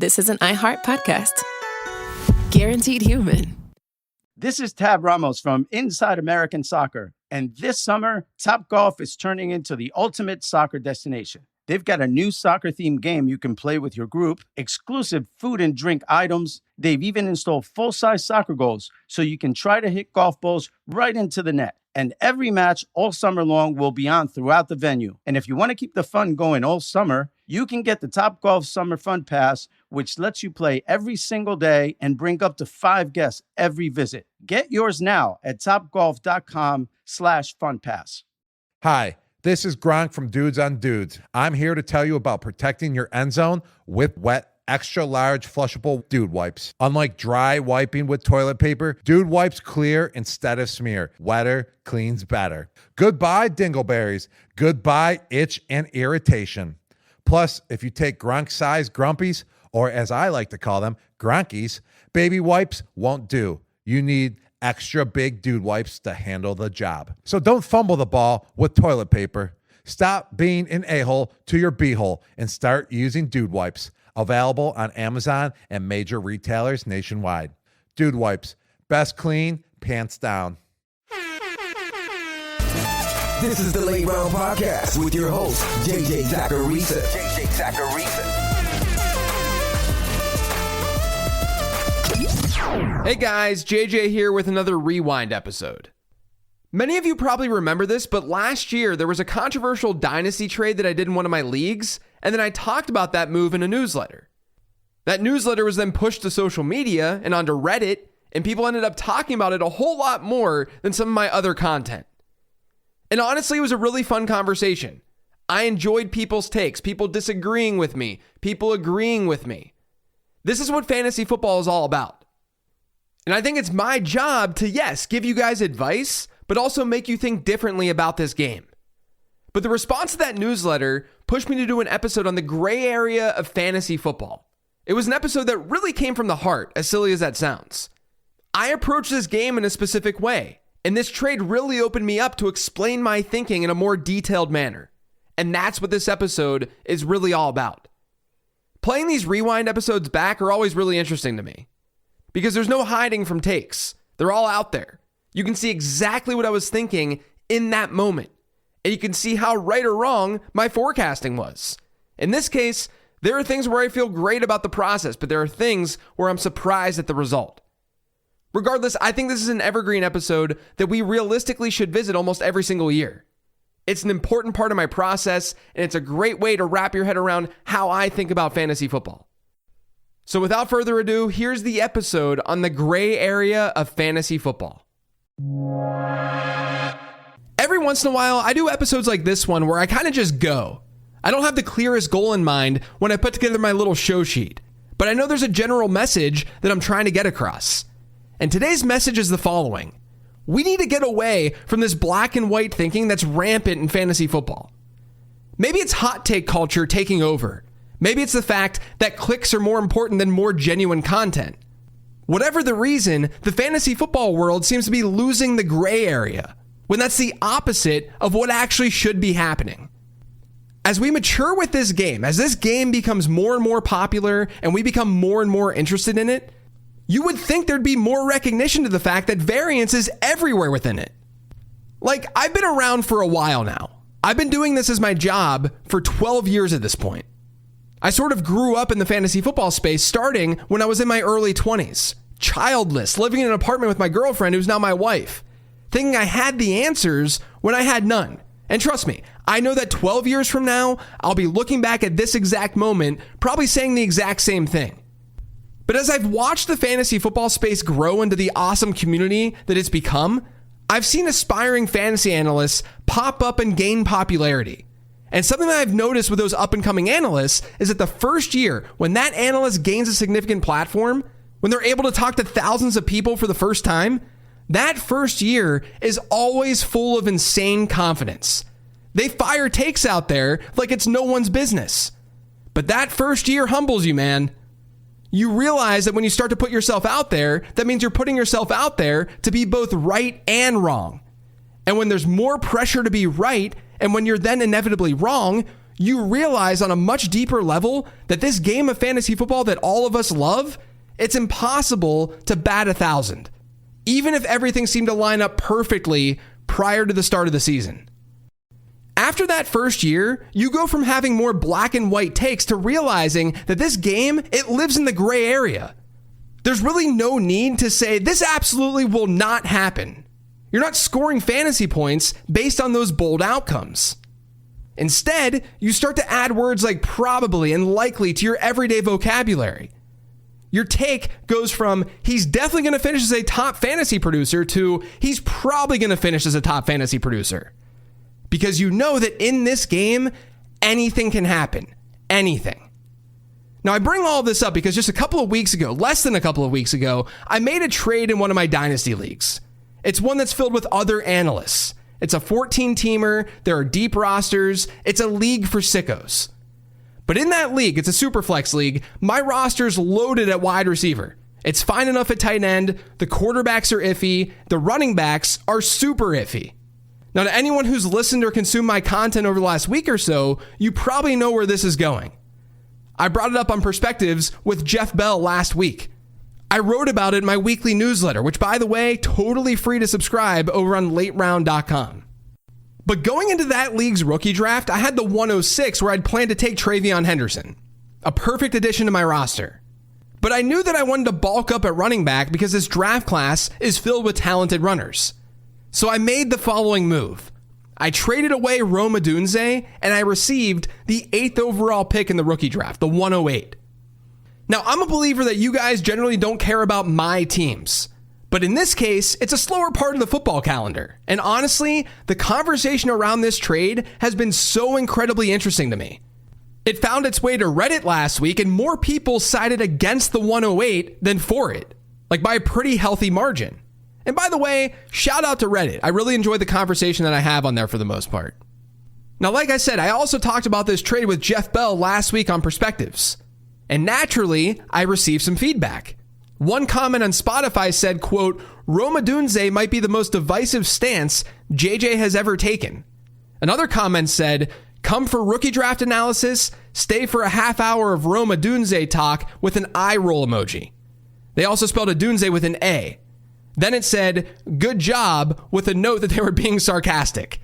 this is an iHeart podcast. Guaranteed human. This is Tab Ramos from Inside American Soccer, and this summer, Topgolf is turning into the ultimate soccer destination. They've got a new soccer-themed game you can play with your group, exclusive food and drink items. They've even installed full-size soccer goals so you can try to hit golf balls right into the net. And every match all summer long will be on throughout the venue. And if you want to keep the fun going all summer, you can get the Topgolf Summer Fun Pass, which lets you play every single day and bring up to 5 guests every visit. Get yours now at topgolf.com/funpass. Hi, this is Gronk from Dudes on Dudes. I'm here to tell you about protecting your end zone with wet, extra large flushable Dude wipes. Unlike dry wiping with toilet paper, Dude wipes clear instead of smear. Wetter cleans better. Goodbye dingleberries. Goodbye itch and irritation. Plus, if you take Gronk-sized grumpies, or as I like to call them, Gronkies, baby wipes won't do. You need extra big Dude wipes to handle the job. So don't fumble the ball with toilet paper. Stop being an a-hole to your b-hole and start using Dude wipes. Available on Amazon and major retailers nationwide. Dude wipes. Best clean, pants down. This is the Late Round Podcast with your host, JJ Zacharisa. Hey guys, JJ here with another Rewind episode. Many of you probably remember this, but last year there was a controversial dynasty trade that I did in one of my leagues, and then I talked about that move in a newsletter. That newsletter was then pushed to social media and onto Reddit, and people ended up talking about it a whole lot more than some of my other content. And honestly, it was a really fun conversation. I enjoyed people's takes, people disagreeing with me, people agreeing with me. This is what fantasy football is all about. And I think it's my job to, yes, give you guys advice, but also make you think differently about this game. But the response to that newsletter pushed me to do an episode on the gray area of fantasy football. It was an episode that really came from the heart, as silly as that sounds. I approach this game in a specific way, and this trade really opened me up to explain my thinking in a more detailed manner. And that's what this episode is really all about. Playing these Rewind episodes back are always really interesting to me, because there's no hiding from takes. They're all out there. You can see exactly what I was thinking in that moment. And you can see how right or wrong my forecasting was. In this case, there are things where I feel great about the process, but there are things where I'm surprised at the result. Regardless, I think this is an evergreen episode that we realistically should visit almost every single year. It's an important part of my process, and it's a great way to wrap your head around how I think about fantasy football. So without further ado, here's the episode on the gray area of fantasy football. Every once in a while, I do episodes like this one where I kind of just go. I don't have the clearest goal in mind when I put together my little show sheet, but I know there's a general message that I'm trying to get across. And today's message is the following. We need to get away from this black and white thinking that's rampant in fantasy football. Maybe it's hot take culture taking over. Maybe it's the fact that clicks are more important than more genuine content. Whatever the reason, the fantasy football world seems to be losing the gray area, when that's the opposite of what actually should be happening. As we mature with this game, as this game becomes more and more popular and we become more and more interested in it, you would think there'd be more recognition to the fact that variance is everywhere within it. Like, I've been around for a while now. I've been doing this as my job for 12 years at this point. I sort of grew up in the fantasy football space starting when I was in my early 20s, childless, living in an apartment with my girlfriend who's now my wife, thinking I had the answers when I had none. And trust me, I know that 12 years from now, I'll be looking back at this exact moment, probably saying the exact same thing. But as I've watched the fantasy football space grow into the awesome community that it's become, I've seen aspiring fantasy analysts pop up and gain popularity. And something that I've noticed with those up-and-coming analysts is that the first year, when that analyst gains a significant platform, when they're able to talk to thousands of people for the first time, that first year is always full of insane confidence. They fire takes out there like it's no one's business. But that first year humbles you, man. You realize that when you start to put yourself out there, that means you're putting yourself out there to be both right and wrong. And when there's more pressure to be right, and when you're then inevitably wrong, you realize on a much deeper level that this game of fantasy football that all of us love, it's impossible to bat 1,000, even if everything seemed to line up perfectly prior to the start of the season. After that first year, you go from having more black and white takes to realizing that this game, it lives in the gray area. There's really no need to say this absolutely will not happen. You're not scoring fantasy points based on those bold outcomes. Instead, you start to add words like probably and likely to your everyday vocabulary. Your take goes from he's definitely going to finish as a top fantasy producer to he's probably going to finish as a top fantasy producer. Because you know that in this game, anything can happen. Anything. Now, I bring all this up because just a couple of weeks ago, less than a couple of weeks ago, I made a trade in one of my dynasty leagues. It's one that's filled with other analysts. It's a 14-teamer. There are deep rosters. It's a league for sickos. But in that league, it's a super flex league, my roster's loaded at wide receiver. It's fine enough at tight end. The quarterbacks are iffy. The running backs are super iffy. Now, to anyone who's listened or consumed my content over the last week or so, you probably know where this is going. I brought it up on Perspectives with Jeff Bell last week. I wrote about it in my weekly newsletter, which, by the way, totally free to subscribe over on lateround.com. But going into that league's rookie draft, I had the 106 where I'd planned to take Travion Henderson, a perfect addition to my roster. But I knew that I wanted to bulk up at running back because this draft class is filled with talented runners. So I made the following move. I traded away Rome Odunze and I received the 8th overall pick in the rookie draft, the 108. Now, I'm a believer that you guys generally don't care about my teams. But in this case, it's a slower part of the football calendar. And honestly, the conversation around this trade has been so incredibly interesting to me. It found its way to Reddit last week and more people sided against the 108 than for it, like by a pretty healthy margin. And by the way, shout out to Reddit. I really enjoy the conversation that I have on there for the most part. Now, like I said, I also talked about this trade with Jeff Bell last week on Perspectives. And naturally, I received some feedback. One comment on Spotify said, quote, Rome Odunze might be the most divisive stance JJ has ever taken. Another comment said, come for rookie draft analysis, stay for a half hour of Rome Odunze talk with an eye roll emoji. They also spelled Odunze with an A. Then it said, good job, with a note that they were being sarcastic.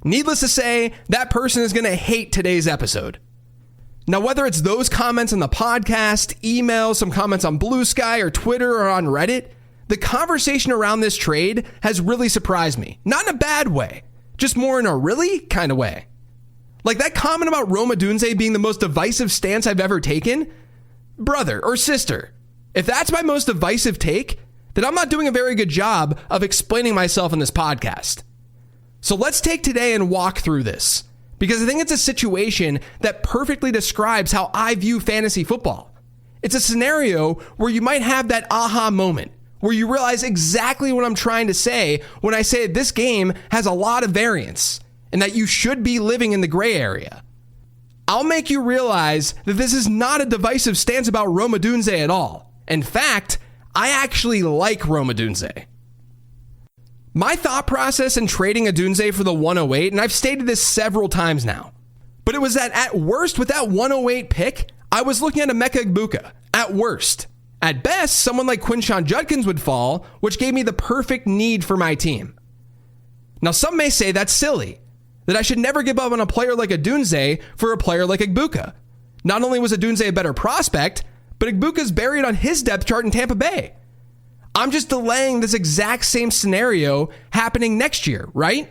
Needless to say, that person is going to hate today's episode. Now, whether it's those comments on the podcast, emails, some comments on Blue Sky or Twitter or on Reddit, the conversation around this trade has really surprised me. Not in a bad way, just more in a really kind of way. Like that comment about Rome Odunze being the most divisive stance I've ever taken? Brother or sister, if that's my most divisive take, then I'm not doing a very good job of explaining myself in this podcast. So let's take today and walk through this, because I think it's a situation that perfectly describes how I view fantasy football. It's a scenario where you might have that aha moment, where you realize exactly what I'm trying to say when I say this game has a lot of variance and that you should be living in the gray area. I'll make you realize that this is not a divisive stance about Rome Odunze at all. In fact, I actually like Rome Odunze. My thought process in trading Odunze for the 108, and I've stated this several times now, but it was that at worst with that 108 pick, I was looking at Emeka Egbuka, at worst. At best, someone like Quinshon Judkins would fall, which gave me the perfect need for my team. Now, some may say that's silly, that I should never give up on a player like Odunze for a player like Egbuka. Not only was Odunze a better prospect, but Egbuka's buried on his depth chart in Tampa Bay. I'm just delaying this exact same scenario happening next year, right?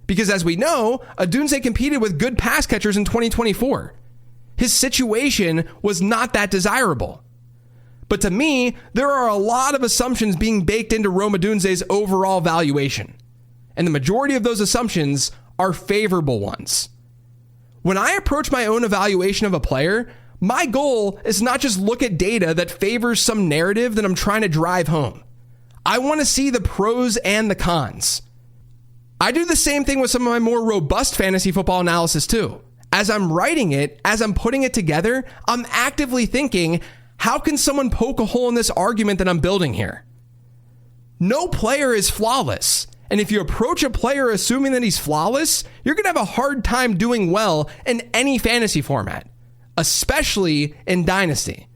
Because as we know, Odunze competed with good pass catchers in 2024. His situation was not that desirable. But to me, there are a lot of assumptions being baked into Rome Odunze's overall valuation. And the majority of those assumptions are favorable ones. When I approach my own evaluation of a player, my goal is not just look at data that favors some narrative that I'm trying to drive home. I want to see the pros and the cons. I do the same thing with some of my more robust fantasy football analysis too. As I'm writing it, as I'm putting it together, I'm actively thinking, how can someone poke a hole in this argument that I'm building here? No player is flawless, And if you approach a player assuming that he's flawless, you're going to have a hard time doing well in any fantasy format, especially in Dynasty.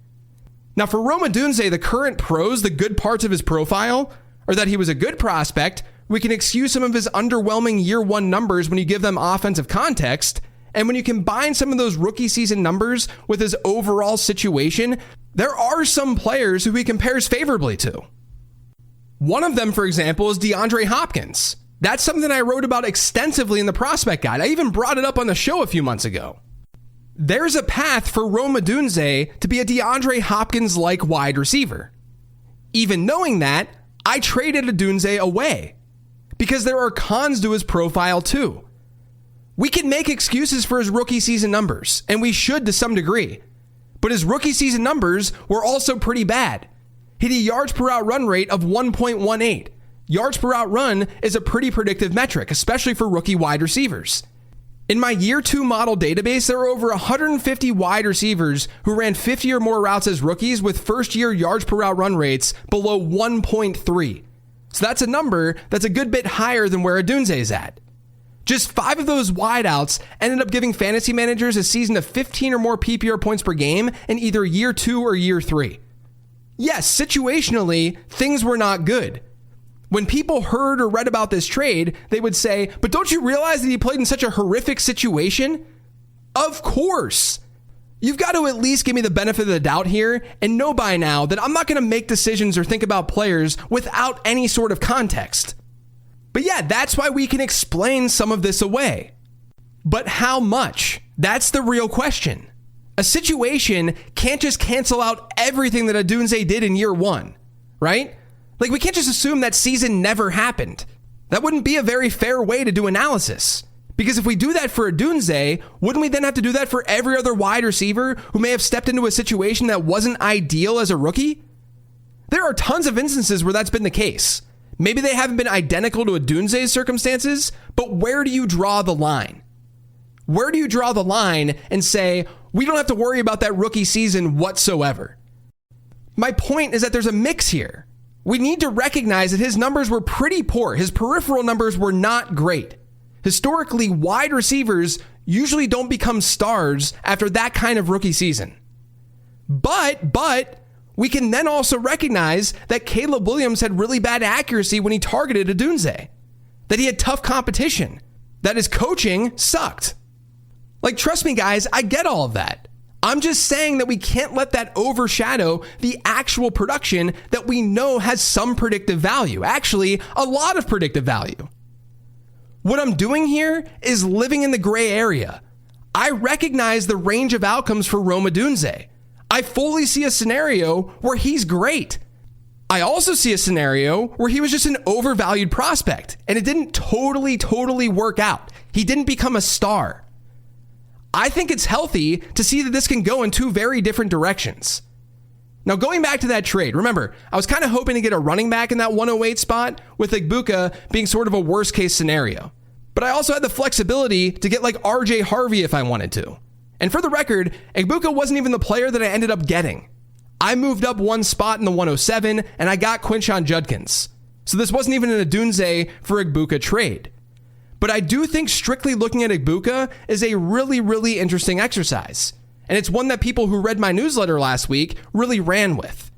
Now for Rome Odunze, the current pros, the good parts of his profile, are that he was a good prospect. We can excuse some of his underwhelming year one numbers when you give them offensive context. And when you combine some of those rookie season numbers with his overall situation, there are some players who he compares favorably to. One of them, for example, is DeAndre Hopkins. That's something I wrote about extensively in the prospect guide. I even brought it up on the show a few months ago. There's a path for Rome Odunze to be a DeAndre Hopkins-like wide receiver. Even knowing that, I traded Odunze away because there are cons to his profile too. We can make excuses for his rookie season numbers, and we should to some degree. But his rookie season numbers were also pretty bad. He had a yards per route run rate of 1.18. Yards per route run is a pretty predictive metric, especially for rookie wide receivers. In my year two model database, there are over 150 wide receivers who ran 50 or more routes as rookies with first year yards per route run rates below 1.3. So that's a number that's a good bit higher than where Odunze is at. Just 5 of those wideouts ended up giving fantasy managers a season of 15 or more PPR points per game in either year 2 or year 3. Yes, situationally, things were not good. When people heard or read about this trade, they would say, but don't you realize that he played in such a horrific situation? Of course. You've got to at least give me the benefit of the doubt here and know by now that I'm not going to make decisions or think about players without any sort of context. But yeah, that's why we can explain some of this away. But how much? That's the real question. A situation can't just cancel out everything that Odunze did in year 1, right? Like, we can't just assume that season never happened. That wouldn't be a very fair way to do analysis. Because if we do that for Odunze, wouldn't we then have to do that for every other wide receiver who may have stepped into a situation that wasn't ideal as a rookie? There are tons of instances where that's been the case. Maybe they haven't been identical to Odunze's circumstances, but where do you draw the line? Where do you draw the line and say, we don't have to worry about that rookie season whatsoever? My point is that there's a mix here. We need to recognize that his numbers were pretty poor. His peripheral numbers were not great. Historically, wide receivers usually don't become stars after that kind of rookie season. But we can then also recognize that Caleb Williams had really bad accuracy when he targeted Odunze, that he had tough competition, that his coaching sucked. Like, trust me, guys, I get all of that. I'm just saying that we can't let that overshadow the actual production that we know has some predictive value. Actually, a lot of predictive value. What I'm doing here is living in the gray area. I recognize the range of outcomes for Rome Odunze. I fully see a scenario where he's great. I also see a scenario where he was just an overvalued prospect and it didn't totally work out. He didn't become a star. I think it's healthy to see that this can go in 2 very different directions. Now, going back to that trade, remember, I was kind of hoping to get a running back in that 108 spot, with Igbuka being sort of a worst case scenario. But I also had the flexibility to get like RJ Harvey if I wanted to. And for the record, Igbuka wasn't even the player that I ended up getting. I moved up 1 spot in the 107 and I got Quinshon Judkins. So this wasn't even an Odunze for Igbuka trade. But I do think strictly looking at Igbuka is a really interesting exercise. And it's one that people who read my newsletter last week really ran with.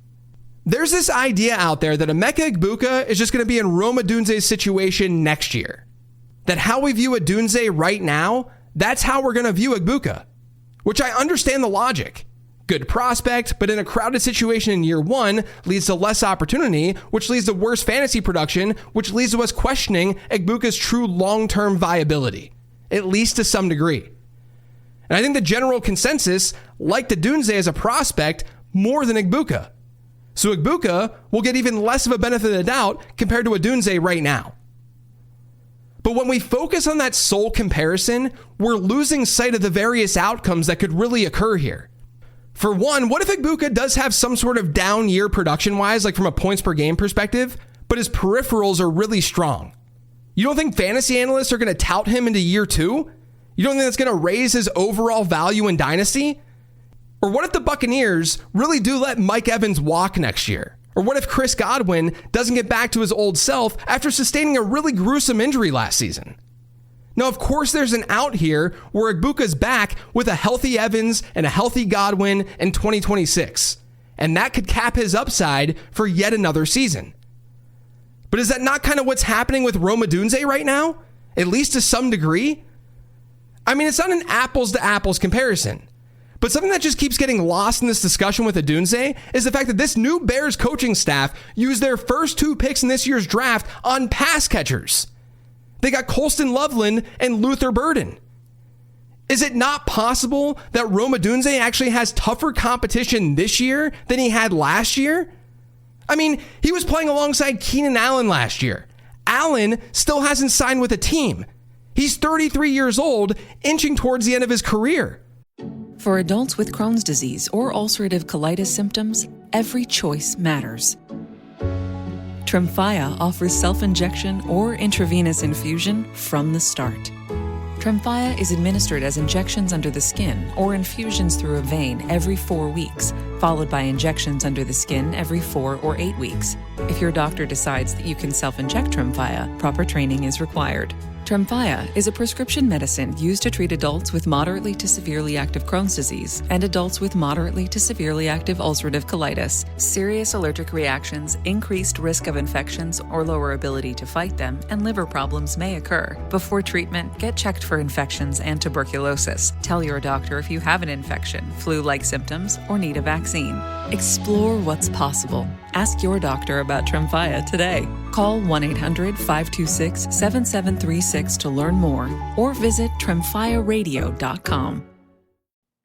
There's this idea out there that Emeka Igbuka is just going to be in Rome Odunze's situation next year. That how we view Odunze right now, that's how we're going to view Igbuka. Which I understand the logic. Good prospect, but in a crowded situation in year 1 leads to less opportunity, which leads to worse fantasy production, which leads to us questioning Igbuka's true long-term viability, at least to some degree. And I think the general consensus liked Odunze as a prospect more than Igbuka. So Igbuka will get even less of a benefit of the doubt compared to Odunze right now. But when we focus on that sole comparison, we're losing sight of the various outcomes that could really occur here. For one, what if Igbuka does have some sort of down year production-wise, like from a points per game perspective, but his peripherals are really strong? You don't think fantasy analysts are going to tout him into year 2? You don't think that's going to raise his overall value in Dynasty? Or what if the Buccaneers really do let Mike Evans walk next year? Or what if Chris Godwin doesn't get back to his old self after sustaining a really gruesome injury last season? Now, of course, there's an out here where Egbuka's back with a healthy Evans and a healthy Godwin in 2026. And that could cap his upside for yet another season. But is that not kind of what's happening with Rome Odunze right now? At least to some degree? I mean, it's not an apples to apples comparison. But something that just keeps getting lost in this discussion with Odunze is the fact that this new Bears coaching staff used their first 2 picks in this year's draft on pass catchers. They got Colston Loveland and Luther Burden. Is it not possible that Rome Odunze actually has tougher competition this year than he had last year? I mean, he was playing alongside Keenan Allen last year. Allen still hasn't signed with a team. He's 33 years old, inching towards the end of his career. For adults with Crohn's disease or ulcerative colitis symptoms, every choice matters. Tremfya offers self-injection or intravenous infusion from the start. Tremfya is administered as injections under the skin or infusions through a vein every 4 weeks, followed by injections under the skin every 4 or 8 weeks. If your doctor decides that you can self-inject Tremfya, proper training is required. Tremfya is a prescription medicine used to treat adults with moderately to severely active Crohn's disease and adults with moderately to severely active ulcerative colitis. Serious allergic reactions, increased risk of infections or lower ability to fight them, and liver problems may occur. Before treatment, get checked for infections and tuberculosis. Tell your doctor if you have an infection, flu-like symptoms, or need a vaccine. Explore what's possible. Ask your doctor about Tremfya today. Call 1-800-526-7736 to learn more or visit tremfyaradio.com.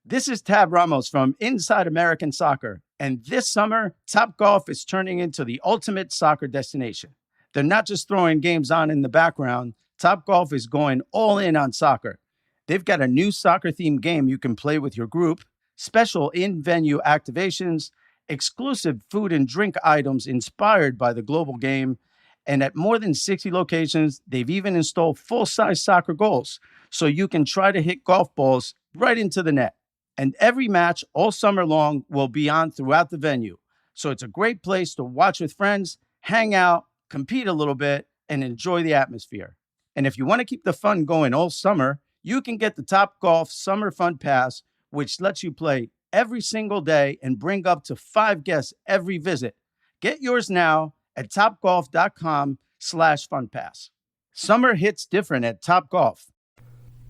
This is Tab Ramos from Inside American Soccer, and this summer, Topgolf is turning into the ultimate soccer destination. They're not just throwing games on in the background. Topgolf is going all in on soccer. They've got a new soccer-themed game you can play with your group, special in-venue activations, exclusive food and drink items inspired by the global game, and at more than 60 locations, they've even installed full-size soccer goals so you can try to hit golf balls right into the net. And every match all summer long will be on throughout the venue. So it's a great place to watch with friends, hang out, compete a little bit, and enjoy the atmosphere. And if you want to keep the fun going all summer, you can get the Topgolf Summer Fun Pass, which lets you play every single day and bring up to 5 guests every visit. Get yours now at topgolf.com/funpass. Summer hits different at Topgolf.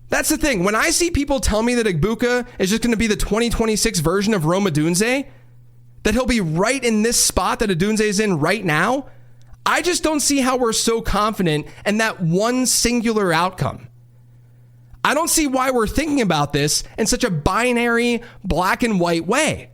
That's the thing. When I see people tell me that Egbuka is just going to be the 2026 version of Rome Odunze, that he'll be right in this spot that Odunze is in right now, I just don't see how we're so confident in that one singular outcome. I don't see why we're thinking about this in such a binary, black and white way.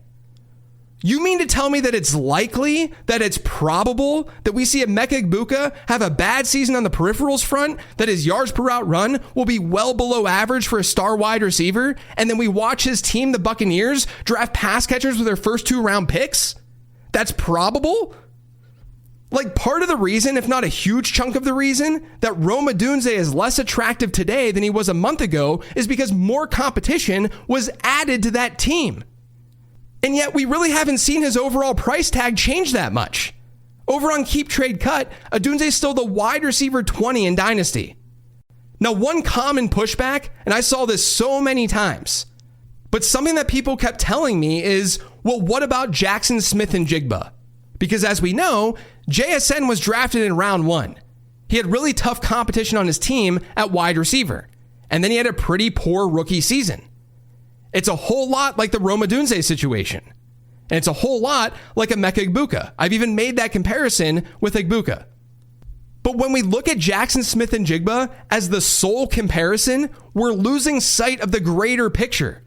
You mean to tell me that it's likely, that it's probable that we see Emeka Egbuka have a bad season on the peripherals front, that his yards per route run will be well below average for a star wide receiver, and then we watch his team, the Buccaneers, draft pass catchers with their first 2-round picks? That's probable? Like, part of the reason, if not a huge chunk of the reason, that Rome Odunze is less attractive today than he was a month ago is because more competition was added to that team. And yet we really haven't seen his overall price tag change that much. Over on Keep Trade Cut, Odunze is still the wide receiver 20 in Dynasty. Now, one common pushback, and I saw this so many times, but something that people kept telling me is, well, what about Jackson Smith-Njigba? Because as we know, JSN was drafted in round 1. He had really tough competition on his team at wide receiver, and then he had a pretty poor rookie season. It's a whole lot like the Rome Odunze situation. And it's a whole lot like Emeka Egbuka. I've even made that comparison with Egbuka. But when we look at Jackson Smith-Njigba as the sole comparison, we're losing sight of the greater picture.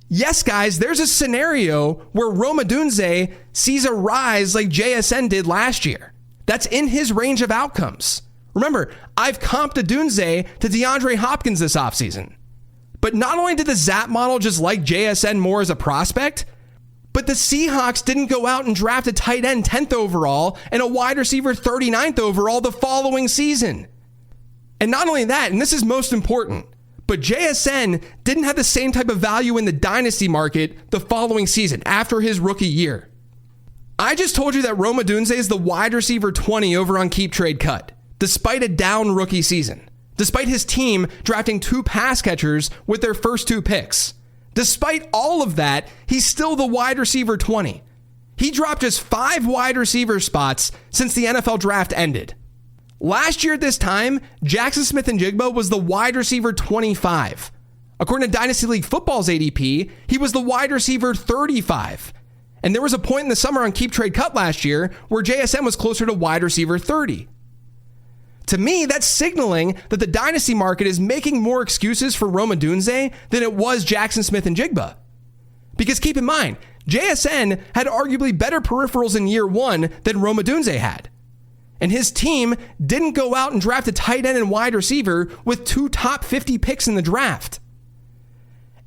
Yes, guys, there's a scenario where Rome Odunze sees a rise like JSN did last year. That's in his range of outcomes. Remember, I've comped Odunze to DeAndre Hopkins this offseason. But not only did the Zap model just like JSN more as a prospect, but the Seahawks didn't go out and draft a tight end 10th overall and a wide receiver 39th overall the following season. And not only that, and this is most important, but JSN didn't have the same type of value in the dynasty market the following season after his rookie year. I just told you that Rome Odunze is the wide receiver 20 over on Keep Trade Cut, despite a down rookie season, despite his team drafting 2 pass catchers with their first 2 picks. Despite all of that, he's still the wide receiver 20. He dropped just 5 wide receiver spots since the NFL draft ended. Last year at this time, Jackson Smith-Njigba was the wide receiver 25. According to Dynasty League Football's ADP, he was the wide receiver 35. And there was a point in the summer on Keep Trade Cut last year where JSN was closer to wide receiver 30. To me, that's signaling that the dynasty market is making more excuses for Rome Odunze than it was Jackson Smith-Njigba. Because keep in mind, JSN had arguably better peripherals in year 1 than Rome Odunze had. And his team didn't go out and draft a tight end and wide receiver with 2 top 50 picks in the draft.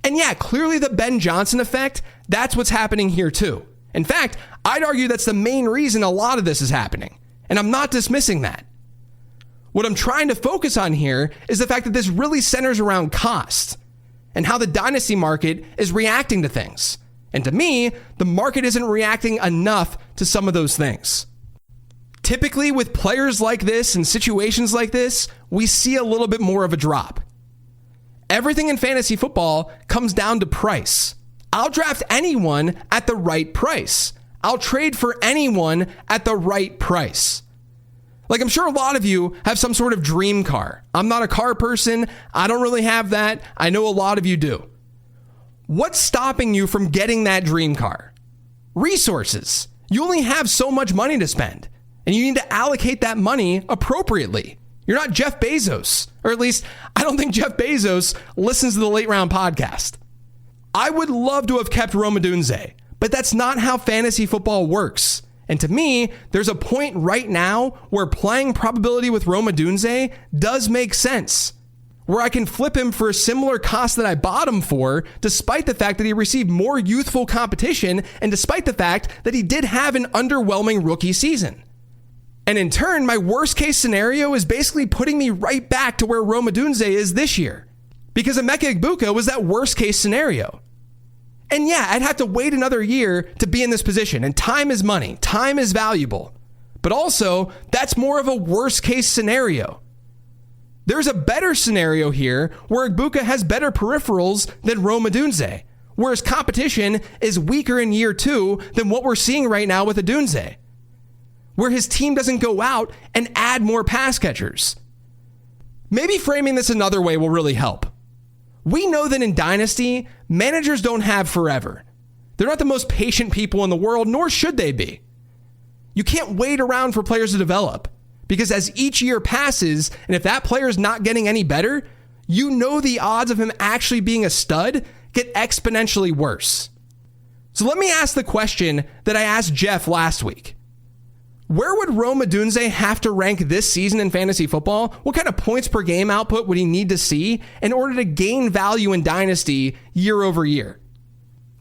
And yeah, clearly the Ben Johnson effect, that's what's happening here too. In fact, I'd argue that's the main reason a lot of this is happening. And I'm not dismissing that. What I'm trying to focus on here is the fact that this really centers around cost and how the dynasty market is reacting to things. And to me, the market isn't reacting enough to some of those things. Typically, with players like this and situations like this, we see a little bit more of a drop. Everything in fantasy football comes down to price. I'll draft anyone at the right price. I'll trade for anyone at the right price. Like, I'm sure a lot of you have some sort of dream car. I'm not a car person. I don't really have that. I know a lot of you do. What's stopping you from getting that dream car? Resources. You only have so much money to spend, and you need to allocate that money appropriately. You're not Jeff Bezos, or at least I don't think Jeff Bezos listens to the Late Round podcast. I would love to have kept Rome Odunze, but that's not how fantasy football works. And to me, there's a point right now where playing probability with Rome Odunze does make sense, where I can flip him for a similar cost that I bought him for, despite the fact that he received more youthful competition and despite the fact that he did have an underwhelming rookie season. And in turn, my worst case scenario is basically putting me right back to where Rome Odunze is this year. Because Emeka Egbuka was that worst case scenario. And yeah, I'd have to wait another year to be in this position. And time is money. Time is valuable. But also, that's more of a worst case scenario. There's a better scenario here where Egbuka has better peripherals than Rome Odunze, whereas competition is weaker in year 2 than what we're seeing right now with Odunze, where his team doesn't go out and add more pass catchers. Maybe framing this another way will really help. We know that in Dynasty, managers don't have forever. They're not the most patient people in the world, nor should they be. You can't wait around for players to develop, because as each year passes, and if that player is not getting any better, you know the odds of him actually being a stud get exponentially worse. So let me ask the question that I asked Jeff last week. Where would Rome Odunze have to rank this season in fantasy football? What kind of points per game output would he need to see in order to gain value in Dynasty year over year?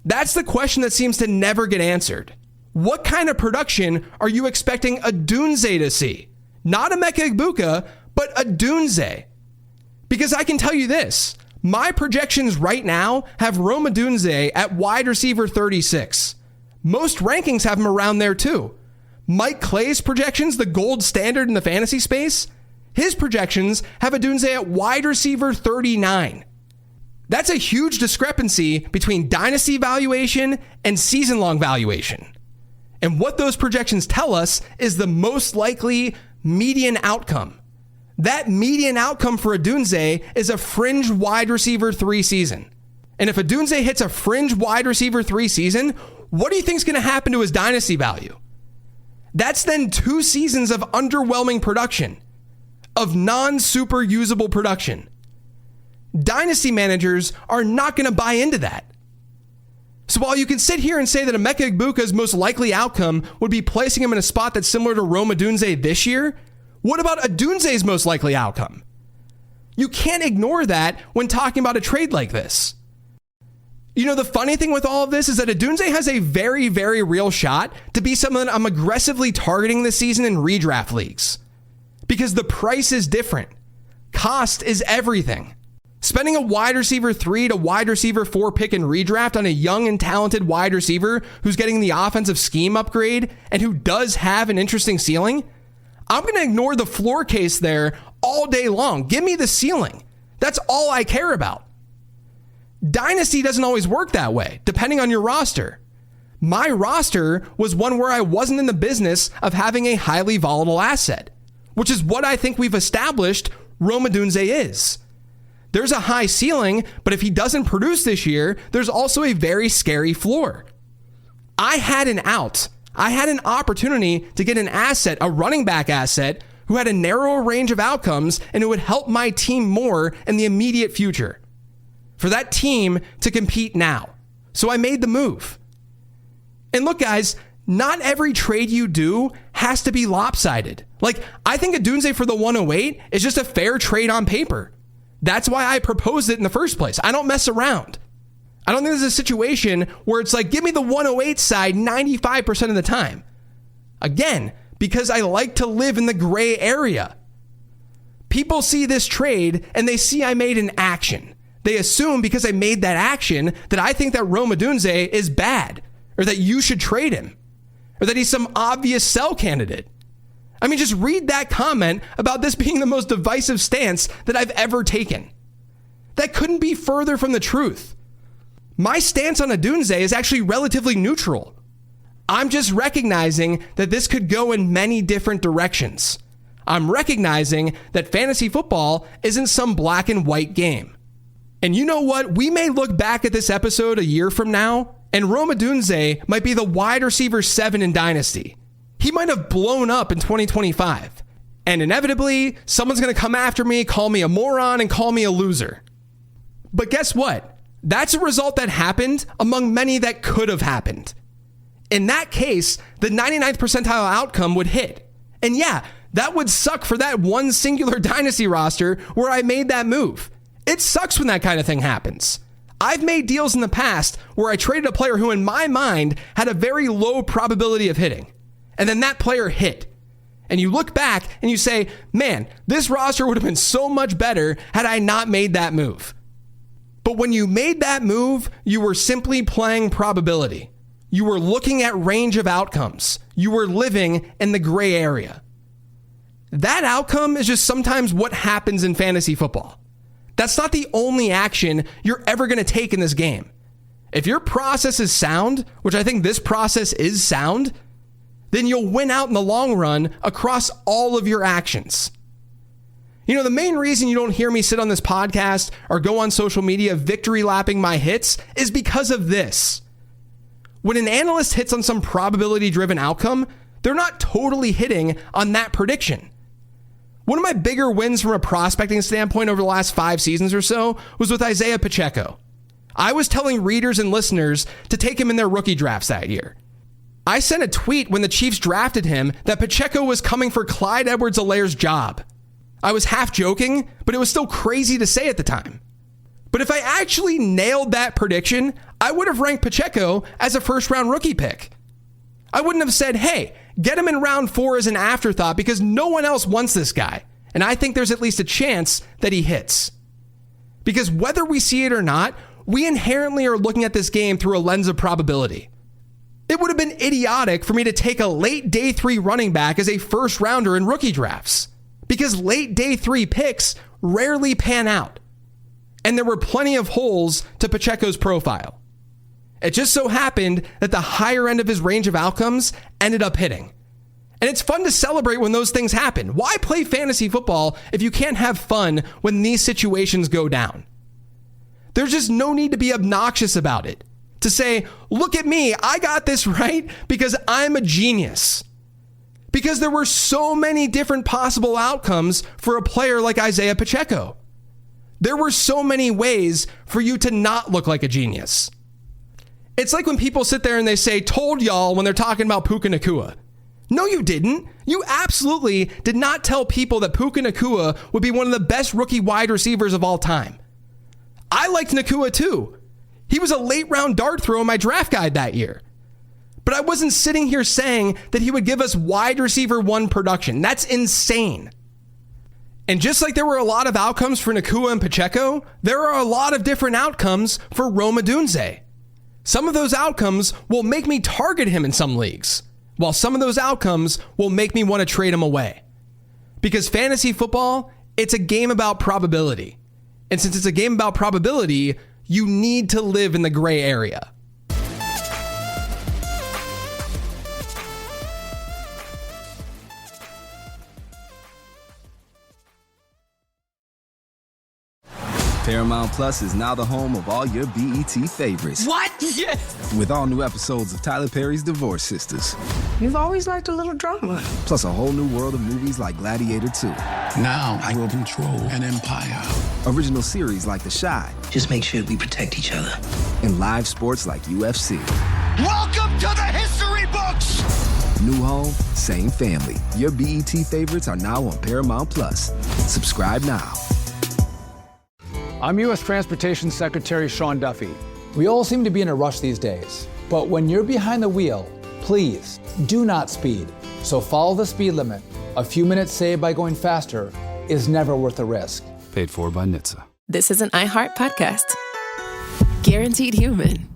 That's the question that seems to never get answered. What kind of production are you expecting Odunze to see? Not Emeka Egbuka, but Odunze. Because I can tell you this, my projections right now have Rome Odunze at wide receiver 36. Most rankings have him around there too. Mike Clay's projections, the gold standard in the fantasy space, his projections have Odunze at wide receiver 39. That's a huge discrepancy between dynasty valuation and season-long valuation. And what those projections tell us is the most likely median outcome. That median outcome for Odunze is a fringe wide receiver 3 season. And if Odunze hits a fringe wide receiver 3 season, what do you think is going to happen to his dynasty value? That's then 2 seasons of underwhelming production, of non-super usable production. Dynasty managers are not going to buy into that. So while you can sit here and say that Emeka Egbuka's most likely outcome would be placing him in a spot that's similar to Rome Odunze this year, what about Odunze's most likely outcome? You can't ignore that when talking about a trade like this. You know, the funny thing with all of this is that Odunze has a very, very real shot to be someone I'm aggressively targeting this season in redraft leagues. Because the price is different. Cost is everything. Spending a wide receiver 3 to wide receiver 4 pick and redraft on a young and talented wide receiver who's getting the offensive scheme upgrade and who does have an interesting ceiling? I'm going to ignore the floor case there all day long. Give me the ceiling. That's all I care about. Dynasty doesn't always work that way, depending on your roster. My roster was one where I wasn't in the business of having a highly volatile asset, which is what I think we've established Rome Odunze is. There's a high ceiling, but if he doesn't produce this year, there's also a very scary floor. I had an out. I had an opportunity to get an asset, a running back asset, who had a narrower range of outcomes and who would help my team more in the immediate future. For that team to compete now. So I made the move. And look, guys, not every trade you do has to be lopsided. Like, I think Odunze for the 108 is just a fair trade on paper. That's why I proposed it in the first place. I don't mess around. I don't think there's a situation where it's like, give me the 108 side 95% of the time. Again, because I like to live in the gray area. People see this trade and they see I made an action. They assume because I made that action that I think that Rome Odunze is bad, or that you should trade him, or that he's some obvious sell candidate. I mean, just read that comment about this being the most divisive stance that I've ever taken. That couldn't be further from the truth. My stance on Odunze is actually relatively neutral. I'm just recognizing that this could go in many different directions. I'm recognizing that fantasy football isn't some black and white game. And you know what? We may look back at this episode a year from now, and Rome Odunze might be the wide receiver 7 in Dynasty. He might have blown up in 2025. And inevitably, someone's going to come after me, call me a moron, and call me a loser. But guess what? That's a result that happened among many that could have happened. In that case, the 99th percentile outcome would hit. And yeah, that would suck for that one singular Dynasty roster where I made that move. It sucks when that kind of thing happens. I've made deals in the past where I traded a player who in my mind had a very low probability of hitting. And then that player hit. And you look back and you say, man, this roster would have been so much better had I not made that move. But when you made that move, you were simply playing probability. You were looking at range of outcomes. You were living in the gray area. That outcome is just sometimes what happens in fantasy football. That's not the only action you're ever going to take in this game. If your process is sound, which I think this process is sound, then you'll win out in the long run across all of your actions. You know, the main reason you don't hear me sit on this podcast or go on social media victory lapping my hits is because of this. When an analyst hits on some probability-driven outcome, they're not totally hitting on that prediction. One of my bigger wins from a prospecting standpoint over the last 5 seasons or so was with Isaiah Pacheco. I was telling readers and listeners to take him in their rookie drafts that year. I sent a tweet when the Chiefs drafted him that Pacheco was coming for Clyde Edwards-Helaire's job. I was half joking, but it was still crazy to say at the time. But if I actually nailed that prediction, I would have ranked Pacheco as a first-round rookie pick. I wouldn't have said, hey, get him in round 4 as an afterthought because no one else wants this guy. And I think there's at least a chance that he hits. Because whether we see it or not, we inherently are looking at this game through a lens of probability. It would have been idiotic for me to take a late day 3 running back as a first rounder in rookie drafts because late day 3 picks rarely pan out. And there were plenty of holes to Pacheco's profile. It just so happened that the higher end of his range of outcomes ended up hitting. And it's fun to celebrate when those things happen. Why play fantasy football if you can't have fun when these situations go down? There's just no need to be obnoxious about it. To say, look at me, I got this right because I'm a genius. Because there were so many different possible outcomes for a player like Isaiah Pacheco. There were so many ways for you to not look like a genius. It's like when people sit there and they say, told y'all when they're talking about Puka Nacua. No, you didn't. You absolutely did not tell people that Puka Nacua would be one of the best rookie wide receivers of all time. I liked Nacua too. He was a late round dart throw in my draft guide that year. But I wasn't sitting here saying that he would give us wide receiver 1 production. That's insane. And just like there were a lot of outcomes for Nakua and Pacheco, there are a lot of different outcomes for Rome Odunze. Some of those outcomes will make me target him in some leagues, while some of those outcomes will make me want to trade him away. Because fantasy football, it's a game about probability. And since it's a game about probability, you need to live in the gray area. Paramount Plus is now the home of all your BET favorites. What? Yes! With all new episodes of Tyler Perry's Divorce Sisters. You've always liked a little drama. Plus a whole new world of movies like Gladiator 2. Now I will control an empire. Original series like The Chi. Just make sure we protect each other. And live sports like UFC. Welcome to the history books! New home, same family. Your BET favorites are now on Paramount Plus. Subscribe now. I'm U.S. Transportation Secretary Sean Duffy. We all seem to be in a rush these days, but when you're behind the wheel, please do not speed. So follow the speed limit. A few minutes saved by going faster is never worth the risk. Paid for by NHTSA. This is an iHeart podcast. Guaranteed Human.